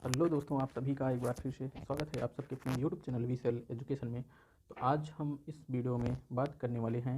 Hello दोस्तों, आप सभी का एक बार फिर से स्वागत है आप सबके अपने यूट्यूब चैनल वीसेल एजुकेशन में। तो आज हम इस वीडियो में बात करने वाले हैं,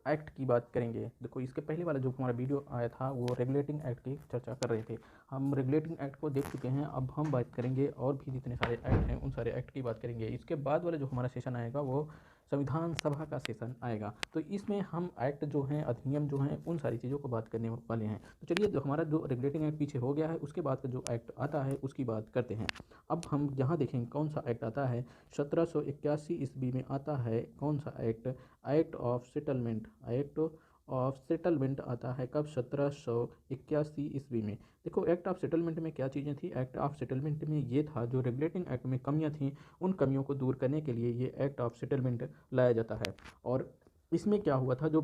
एक्ट की बात करेंगे। देखो, इसके पहले वाला जो हमारा वीडियो आया था वो रेगुलेटिंग एक्ट की चर्चा कर रहे थे। हम रेगुलेटिंग एक्ट को देख चुके हैं। अब हम बात करेंगे और भी जितने सारे एक्ट हैं उन सारे एक्ट की बात करेंगे। इसके बाद वाला जो हमारा सेशन आएगा वो संविधान सभा का सेशन आएगा। तो इसमें हम एक्ट जो हैं, अधिनियम जो हैं, उन सारी चीज़ों को बात करने वाले हैं। तो चलिए, जो हमारा जो रेगुलेटिंग एक्ट पीछे हो गया है उसके बाद का जो एक्ट आता है उसकी बात करते हैं। अब हम यहाँ देखेंगे कौन सा एक्ट आता है। 1781 ईस्वी में आता है कौन सा act? Act of settlement. Act of settlement आता है कब? 1781 ईस्वी में। देखो, एक्ट ऑफ सेटलमेंट में क्या चीज़ें थी? एक्ट ऑफ सेटलमेंट में ये था, जो रेगुलेटिंग एक्ट में कमियां थी उन कमियों को दूर करने के लिए ये एक्ट ऑफ सेटलमेंट लाया जाता है। और इसमें क्या हुआ था, जो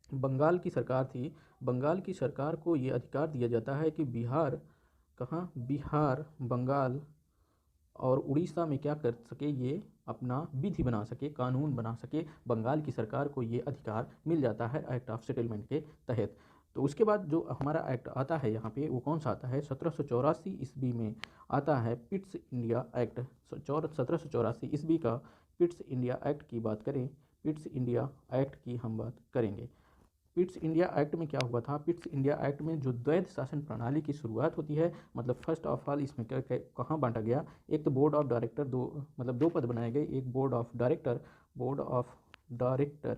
बंगाल की सरकार थी, बंगाल की सरकार को ये अधिकार दिया जाता है कि बिहार, कहाँ? बिहार, बंगाल और उड़ीसा में क्या कर सके, ये अपना विधि बना सके, कानून बना सके। बंगाल की सरकार को ये अधिकार मिल जाता है एक्ट ऑफ सेटलमेंट के तहत। तो उसके बाद जो हमारा एक्ट आता है यहाँ पे, वो कौन सा आता है? 1784 ईस्वी में आता है पिट्स इंडिया एक्ट। 1784 ईस्वी का पिट्स इंडिया एक्ट की बात करें, पिट्स इंडिया एक्ट की हम बात करेंगे। पिट्स इंडिया एक्ट में क्या हुआ था? पिट्स इंडिया एक्ट में जो द्वैध शासन प्रणाली की शुरुआत होती है, मतलब फर्स्ट ऑफ ऑल इसमें कहाँ बांटा गया? एक तो बोर्ड ऑफ डायरेक्टर, दो पद बनाए गए, एक board of director, board of director,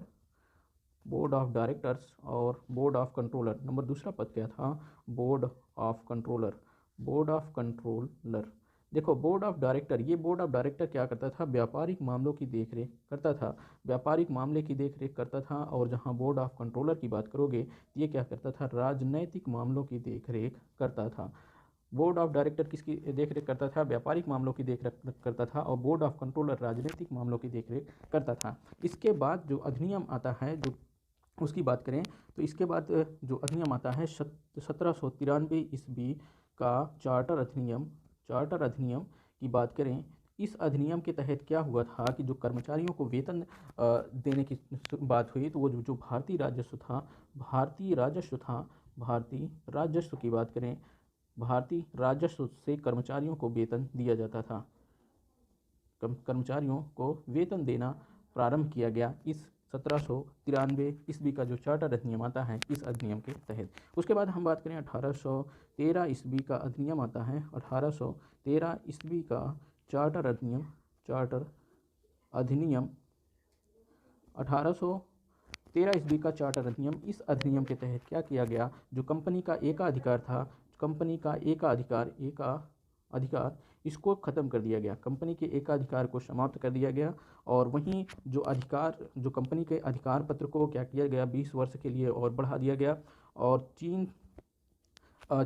board of directors और बोर्ड ऑफ कंट्रोलर। नंबर दूसरा पद क्या था? Board of controller, board of controller. देखो, बोर्ड ऑफ डायरेक्टर, ये बोर्ड ऑफ डायरेक्टर क्या करता था? व्यापारिक मामलों की देखरेख करता था, व्यापारिक मामले की देखरेख करता था। और जहां बोर्ड ऑफ कंट्रोलर की बात करोगे तो ये क्या करता था? राजनैतिक मामलों की देखरेख करता था। बोर्ड ऑफ डायरेक्टर किसकी देखरेख करता था? व्यापारिक मामलों की देखरेख करता था। और बोर्ड ऑफ कंट्रोलर राजनीतिक मामलों की देखरेख करता था। इसके बाद जो अधिनियम आता है, जो उसकी बात करें तो इसके बाद जो अधिनियम आता है 1793 ईस्वी का चार्टर अधिनियम, चार्टर अधिनियम की बात करें। इस अधिनियम के तहत क्या हुआ था कि जो कर्मचारियों को वेतन देने की बात हुई, तो वो जो भारतीय राजस्व था, भारतीय राजस्व था, भारतीय राजस्व की बात करें, भारतीय राजस्व से कर्मचारियों को वेतन दिया जाता था। कर्मचारियों को वेतन देना प्रारंभ किया गया इस 1793 ईस्वी का जो चार्टर अधिनियम आता है, इस अधिनियम के तहत। उसके बाद हम बात करें 1813 ईस्वी का अधिनियम आता है। 1813 ईस्वी का चार्टर अधिनियम, चार्टर अधिनियम 1813 ईस्वी का चार्टर अधिनियम। इस अधिनियम के तहत क्या किया गया? जो कंपनी का एकाधिकार था, कंपनी का एकाधिकार, अधिकार, इसको खत्म कर दिया गया। कंपनी के एकाधिकार को समाप्त कर दिया गया। और वहीं जो अधिकार, जो कंपनी के अधिकार पत्र को क्या किया गया? 20 वर्ष के लिए और बढ़ा दिया गया। और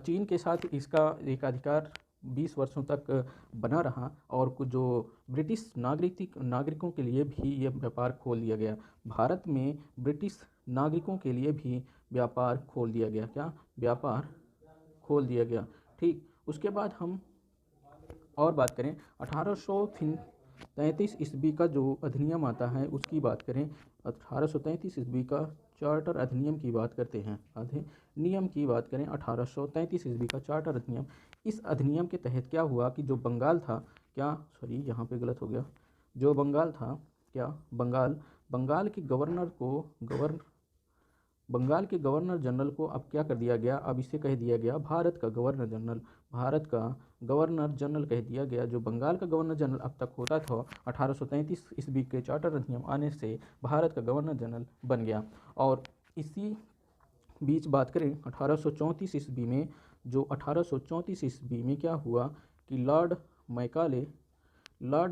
चीन के साथ इसका एकाधिकार 20 वर्षों तक बना रहा। और कुछ जो ब्रिटिश नागरिकों के लिए भी ये व्यापार खोल दिया गया। भारत में ब्रिटिश नागरिकों के लिए भी व्यापार खोल दिया गया। क्या? व्यापार खोल दिया गया। ठीक, उसके बाद हम और बात करें 1833 ईस्वी का जो अधिनियम आता है उसकी बात करें। 1833 ईस्वी का चार्टर अधिनियम की बात करते हैं। अधिनियम की बात करें 1833 ईस्वी का चार्टर अधिनियम। इस अधिनियम के तहत क्या हुआ कि जो बंगाल था, क्या, सॉरी यहाँ पे गलत हो गया, जो बंगाल था, क्या, बंगाल के गवर्नर को, बंगाल के गवर्नर जनरल को अब क्या कर दिया गया? अब इसे कह दिया गया भारत का गवर्नर जनरल, भारत का गवर्नर जनरल कह दिया गया। जो बंगाल का गवर्नर जनरल अब तक होता था, 1833 ईस्वी के चार्टर अधिनियम आने से भारत का गवर्नर जनरल बन गया। और इसी बीच बात करें 1834 ईस्वी में, जो 1834 ईस्वी में क्या हुआ कि लॉर्ड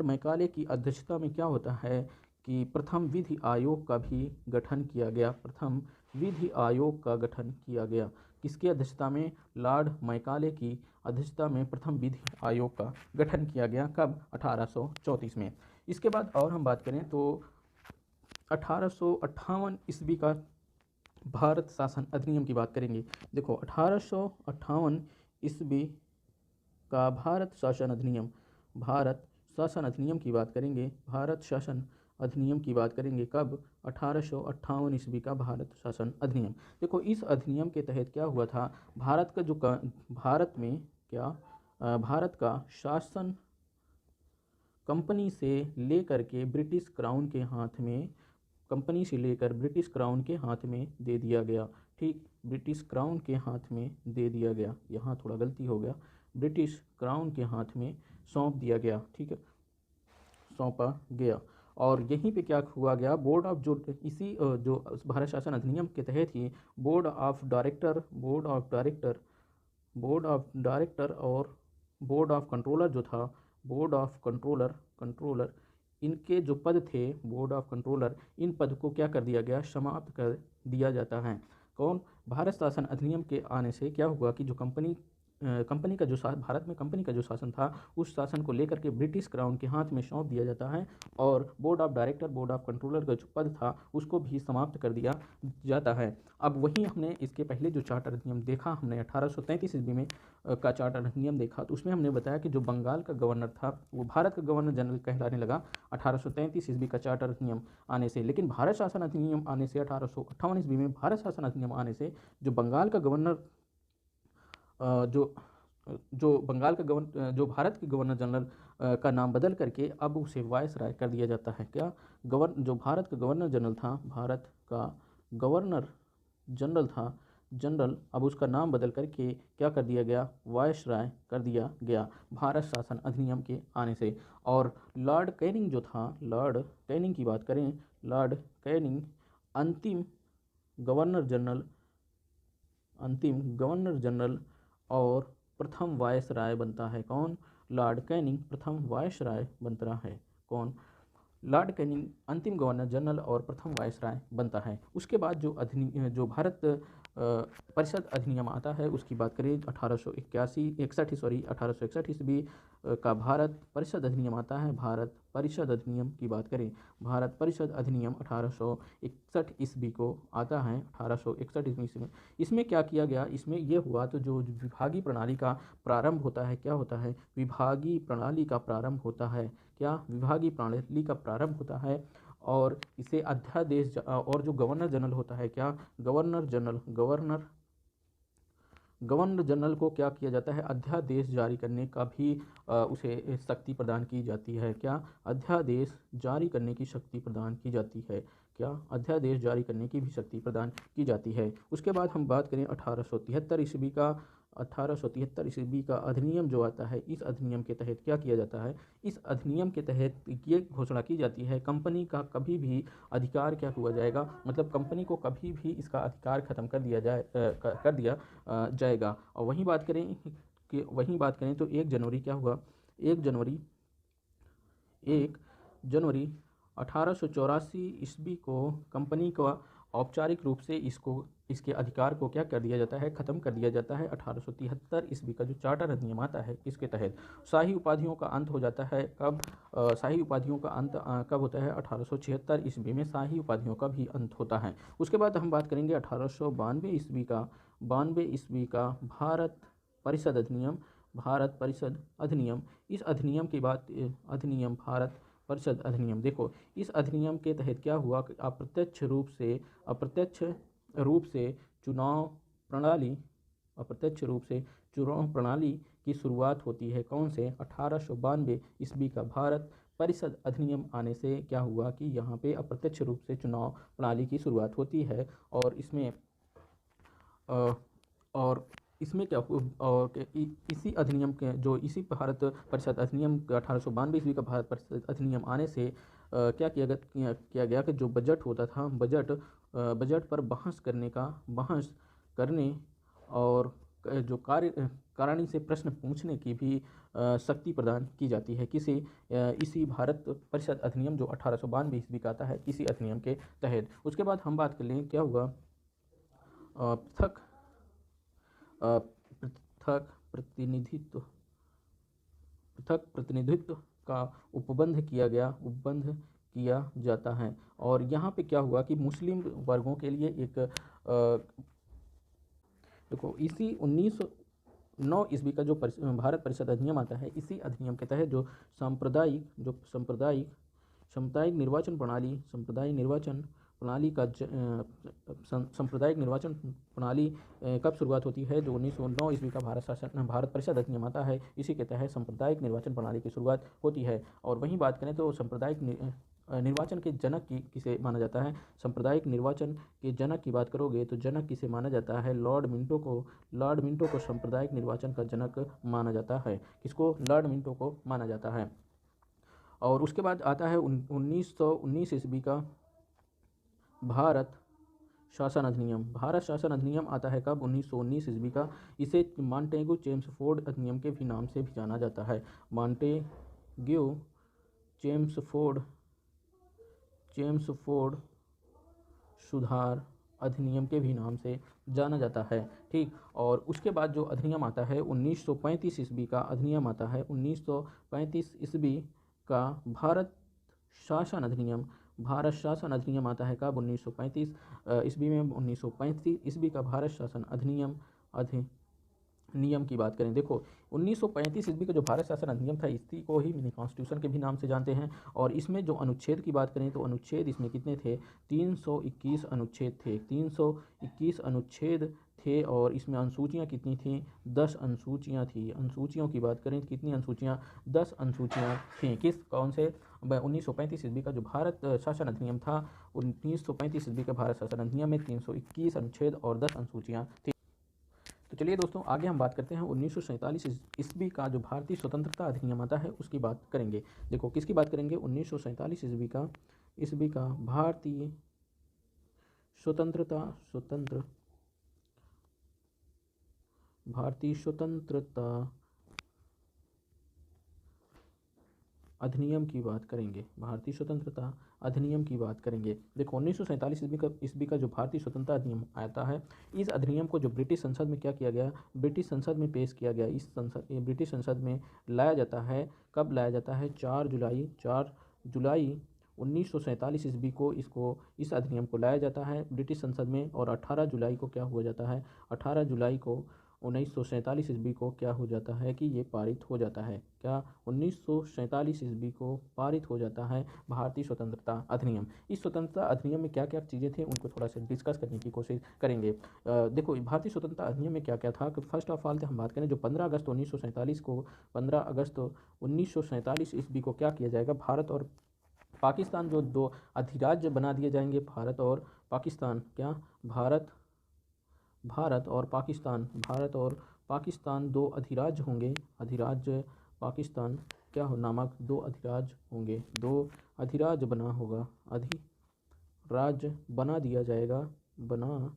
मैकाले की अध्यक्षता में क्या होता है कि प्रथम विधि आयोग का भी गठन किया गया। प्रथम विधि आयोग का गठन किया गया। किसकी अध्यक्षता में? लॉर्ड मैकाले की अध्यक्षता में प्रथम विधि आयोग का गठन किया गया। कब? 1834 में। इसके बाद और हम बात करें तो 1858 ईस्वी का भारत शासन अधिनियम की बात करेंगे। देखो, 1858 ईस्वी का भारत शासन अधिनियम, भारत शासन अधिनियम की बात करेंगे, भारत शासन अधिनियम की बात करेंगे। कब? 1858 ईस्वी का भारत शासन अधिनियम। देखो, इस अधिनियम के तहत क्या हुआ था? भारत में क्या, भारत का शासन कंपनी से लेकर के ब्रिटिश क्राउन के हाथ में, कंपनी से लेकर ब्रिटिश क्राउन के हाथ में दे दिया गया। ठीक, ब्रिटिश क्राउन के हाथ में दे दिया गया, यहाँ थोड़ा गलती हो गया, ब्रिटिश क्राउन के हाथ में सौंप दिया गया। ठीक है, सौंपा गया। और यहीं पे क्या हुआ गया, बोर्ड ऑफ, जो इसी जो भारत शासन अधिनियम के तहत ही बोर्ड ऑफ डायरेक्टर और बोर्ड ऑफ कंट्रोलर जो था, बोर्ड ऑफ कंट्रोलर इनके जो पद थे, बोर्ड ऑफ कंट्रोलर, इन पद को क्या कर दिया गया, समाप्त कर दिया जाता है। कौन, भारत शासन अधिनियम के आने से क्या हुआ कि जो कंपनी का जो भारत में कंपनी का जो शासन था, उस शासन को लेकर के ब्रिटिश क्राउन के हाथ में सौंप दिया जाता है और board of director, board of controller का जो पद था उसको भी समाप्त कर दिया जाता है। अब वहीं हमने इसके पहले जो चार्टर अधिनियम देखा, हमने 1833 ईस्वी में का चार्टर अधिनियम देखा, तो उसमें हमने बताया कि जो बंगाल का गवर्नर था वो भारत का गवर्नर जनरल कहलाने लगा 1833 ईस्वी का चार्टर अधिनियम आने से। लेकिन भारत शासन अधिनियम आने से 1858 ईस्वी में भारत शासन अधिनियम आने से जो बंगाल का गवर्नर जो बंगाल का जो भारत के गवर्नर जनरल का नाम बदल करके अब उसे वायसराय कर दिया जाता है। क्या, जो भारत का गवर्नर जनरल था, भारत का गवर्नर जनरल, अब उसका नाम बदल करके क्या कर दिया गया, वायसराय कर दिया गया भारत शासन अधिनियम के आने से। और लॉर्ड कैनिंग जो था, लॉर्ड कैनिंग की बात करें, लॉर्ड कैनिंग अंतिम गवर्नर जनरल और प्रथम वायसराय बनता है। कौन, लॉर्ड कैनिंग प्रथम वायसराय बनता है। कौन, लॉर्ड कैनिंग अंतिम गवर्नर जनरल और प्रथम वायसराय बनता है। उसके बाद जो भारत परिषद अधिनियम आता है उसकी बात करें, 1861 ईस्वी का भारत परिषद अधिनियम आता है। भारत परिषद अधिनियम की बात करें, भारत परिषद अधिनियम 1861 ईस्वी को आता है, 1861 ईस्वी में। इसमें क्या किया गया, इसमें यह हुआ तो जो विभागीय प्रणाली का प्रारंभ होता है, क्या होता है, विभागीय प्रणाली का प्रारंभ होता है। क्या, विभागीय प्रणाली का प्रारंभ होता है और इसे अध्यादेश, और जो गवर्नर जनरल होता है, क्या, गवर्नर जनरल को क्या किया जाता है, अध्यादेश जारी करने का भी उसे शक्ति प्रदान की जाती है। क्या, अध्यादेश जारी करने की शक्ति प्रदान की जाती है। क्या, अध्यादेश जारी करने की भी शक्ति प्रदान की जाती है। उसके बाद हम बात करें 1873 ईस्वी का अधिनियम जो आता है, इस अधिनियम के तहत क्या किया जाता है, इस अधिनियम के तहत ये घोषणा की जाती है, कंपनी का कभी भी अधिकार क्या हुआ जाएगा, मतलब कंपनी को कभी भी इसका अधिकार खत्म कर दिया जाएगा। और वहीं बात करें तो 1 जनवरी क्या हुआ, 1 जनवरी 1884 ईस्वी को कंपनी का औपचारिक रूप से इसके अधिकार को क्या कर दिया जाता है, खत्म कर दिया जाता है। 1873 ईस्वी का जो चार्टर अधिनियम आता है इसके तहत शाही उपाधियों का अंत हो जाता है। कब, शाही उपाधियों का अंत कब होता है, 1876 ईस्वी में शाही उपाधियों का भी अंत होता है। उसके बाद हम बात करेंगे 1892 ईस्वी का भारत परिषद अधिनियम। इस अधिनियम की बात, भारत परिषद अधिनियम, देखो इस अधिनियम के तहत क्या हुआ कि अप्रत्यक्ष रूप से चुनाव प्रणाली की शुरुआत होती है। कौन से, 1892 ईस्वी का भारत परिषद अधिनियम आने से क्या हुआ कि यहाँ पे अप्रत्यक्ष रूप से चुनाव प्रणाली की शुरुआत होती है। और इसमें क्या, और इसी अधिनियम के जो इसी भारत परिषद अधिनियम 1892 ईस्वी का भारत परिषद अधिनियम आने से क्या किया गया कि जो बजट होता था, बजट पर बहस करने और जो कारणी से प्रश्न पूछने की भी शक्ति प्रदान की जाती है। इसी भारत परिषद अधिनियम जो 1892 ईस्वी का आता है, इसी अधिनियम के तहत। उसके बाद हम बात कर लें क्या हुआ, पृथक प्रतिनिधित्व का उपबंध किया जाता है। और यहाँ पे क्या हुआ कि मुस्लिम वर्गों के लिए एक देखो इसी 1909 ईस्वी का जो भारत परिषद अधिनियम आता है, इसी अधिनियम के तहत जो सांप्रदायिक निर्वाचन प्रणाली का सांप्रदायिक निर्वाचन प्रणाली कब शुरुआत होती है? जो 1909 ईस्वी का भारत परिषद अधिनियम आता है, इसी के तहत सांप्रदायिक निर्वाचन प्रणाली की शुरुआत होती है। और वहीं बात करें तो सांप्रदायिक निर्वाचन के जनक किसे माना जाता है? सांप्रदायिक निर्वाचन के जनक की बात करोगे तो जनक किसे माना जाता है? लॉर्ड मिंटो को सांप्रदायिक निर्वाचन का जनक माना जाता है। किसको? लॉर्ड मिंटो को माना जाता है। और उसके बाद आता है 1919 ईस्वी का भारत शासन अधिनियम आता है कब? 1919 ईस्वी का। इसे मॉन्टेग्यू चेम्सफोर्ड अधिनियम के भी नाम से भी जाना जाता है। मॉन्टेग्यू चेम्सफोर्ड सुधार अधिनियम के भी नाम से जाना जाता है। ठीक। और उसके बाद जो अधिनियम आता है 1935 ईस्वी का अधिनियम आता है। 1935 ईस्वी का भारत शासन अधिनियम आता है कब? 1935 ईस्वी में। 1935 ईस्वी का भारत शासन अधिनियम की बात करें, देखो 1935 ईस्वी का जो भारत शासन अधिनियम था, इसी को ही मिनी कॉन्स्टिट्यूशन के भी नाम से जानते हैं। और इसमें जो अनुच्छेद की बात करें तो अनुच्छेद इसमें कितने थे? 321 अनुच्छेद थे। 321 अनुच्छेद थे। और इसमें अनुसूचियाँ कितनी थीं? 10 अनुसूचियाँ थी। अनुसूचियों की बात करें तो कितनी अनुसूचियाँ? 10 अनुसूचियाँ थीं। कौन से? 1935 ईस्वी का जो भारत शासन अधिनियम था, 1935 ईस्वी के भारत शासन अधिनियम में 321 अनुच्छेद और 10 अनुसूचियाँ थी। तो चलिए दोस्तों, आगे हम बात करते हैं 1947 ईस्वी का जो भारतीय स्वतंत्रता अधिनियम आता है उसकी बात करेंगे। देखो किसकी बात करेंगे? 1947 ईस्वी का भारतीय स्वतंत्रता अधिनियम की बात करेंगे। भारतीय स्वतंत्रता अधिनियम की बात करेंगे। देखो 1947 ईस्वी का जो भारतीय स्वतंत्रता अधिनियम आता है, इस अधिनियम को जो ब्रिटिश संसद में क्या किया गया? ब्रिटिश संसद में पेश किया गया। ब्रिटिश संसद में लाया जाता है। कब लाया जाता है? 4 जुलाई 1947 ईस्वी को इस अधिनियम को लाया जाता है ब्रिटिश संसद में। और 18 जुलाई को क्या हो जाता है? 18 जुलाई को 1947 ईस्वी को क्या हो जाता है कि ये पारित हो जाता है। क्या? 1947 ईस्वी को पारित हो जाता है भारतीय स्वतंत्रता अधिनियम। इस स्वतंत्रता अधिनियम में क्या क्या चीज़ें थी उनको थोड़ा सा डिस्कस करने की कोशिश करेंगे। देखो भारतीय स्वतंत्रता अधिनियम में क्या क्या था कि फर्स्ट ऑफ ऑल हम बात करें जो 15 अगस्त 1947 ईस्वी को क्या किया जाएगा? भारत और पाकिस्तान जो 2 अधिराज्य बना दिए जाएंगे। भारत और पाकिस्तान और पाकिस्तान 2 अधिराज्य होंगे। अधिराज्य पाकिस्तान क्या हो नामक 2 अधिराज्य होंगे। 2 अधिराज्य अधिराज्य बना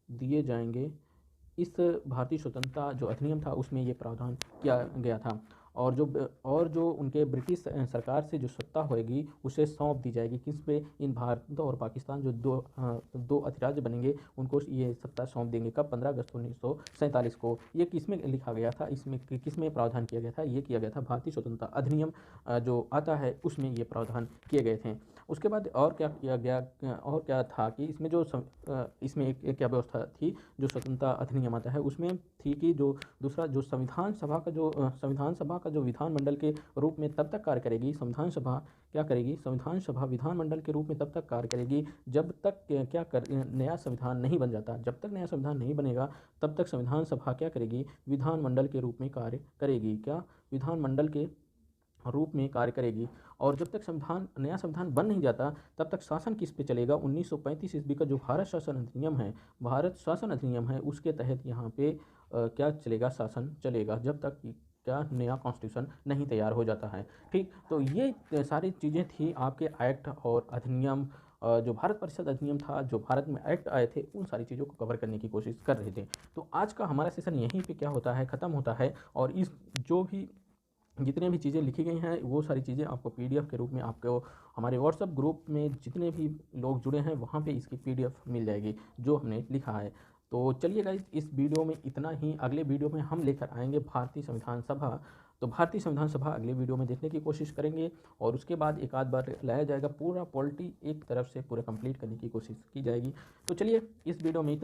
दिए जाएंगे। इस भारतीय स्वतंत्रता जो अधिनियम था उसमें ये प्रावधान किया गया था। और जो उनके ब्रिटिश सरकार से जो सत्ता होगी उसे सौंप दी जाएगी। किस पे? इन भारत और पाकिस्तान जो दो अधिराज्य बनेंगे उनको ये सत्ता सौंप देंगे। कब? 15 अगस्त 1947 को। ये किसमें लिखा गया था? इसमें किसमें प्रावधान किया गया था? ये किया गया था भारतीय स्वतंत्रता अधिनियम जो आता है उसमें ये प्रावधान किए गए थे। उसके बाद और क्या किया गया? और क्या था कि इसमें इसमें एक क्या व्यवस्था थी जो स्वतंत्रता अधिनियम आता है उसमें थी कि जो दूसरा जो संविधान सभा का जो विधानमंडल के रूप में तब तक कार्य करेगी। संविधान सभा क्या करेगी? संविधान सभा विधानमंडल के रूप में तब तक कार्य करेगी जब तक नया संविधान नहीं बन जाता। जब तक नया संविधान नहीं बनेगा तब तक संविधान सभा क्या करेगी? विधानमंडल के रूप में कार्य करेगी। क्या? विधानमंडल के रूप में कार्य करेगी। और जब तक नया संविधान बन नहीं जाता तब तक शासन किस पे चलेगा? 1935 ईस्वी का जो भारत शासन अधिनियम है उसके तहत यहाँ पे क्या चलेगा? शासन चलेगा जब तक क्या नया कॉन्स्टिट्यूशन नहीं तैयार हो जाता है। ठीक। तो ये सारी चीज़ें थी आपके एक्ट और अधिनियम जो भारत परिषद अधिनियम था, जो भारत में एक्ट आए थे, उन सारी चीज़ों को कवर करने की कोशिश कर रहे थे। तो आज का हमारा सेशन यहीं पे क्या होता है? ख़त्म होता है। और इस जो भी जितने भी चीज़ें लिखी गई हैं वो सारी चीज़ें आपको पीडीएफ के रूप में आपको हमारे व्हाट्सएप ग्रुप में जितने भी लोग जुड़े हैं वहाँ पे इसकी पीडीएफ मिल जाएगी जो हमने लिखा है। तो चलिए गाइस, इस वीडियो में इतना ही। अगले वीडियो में हम लेकर आएंगे भारतीय संविधान सभा। तो भारतीय संविधान सभा अगले वीडियो में देखने की कोशिश करेंगे और उसके बाद एक आध बार लाया जाएगा। पूरा पॉलिटी एक तरफ से पूरा कंप्लीट करने की कोशिश की जाएगी। तो चलिए इस वीडियो में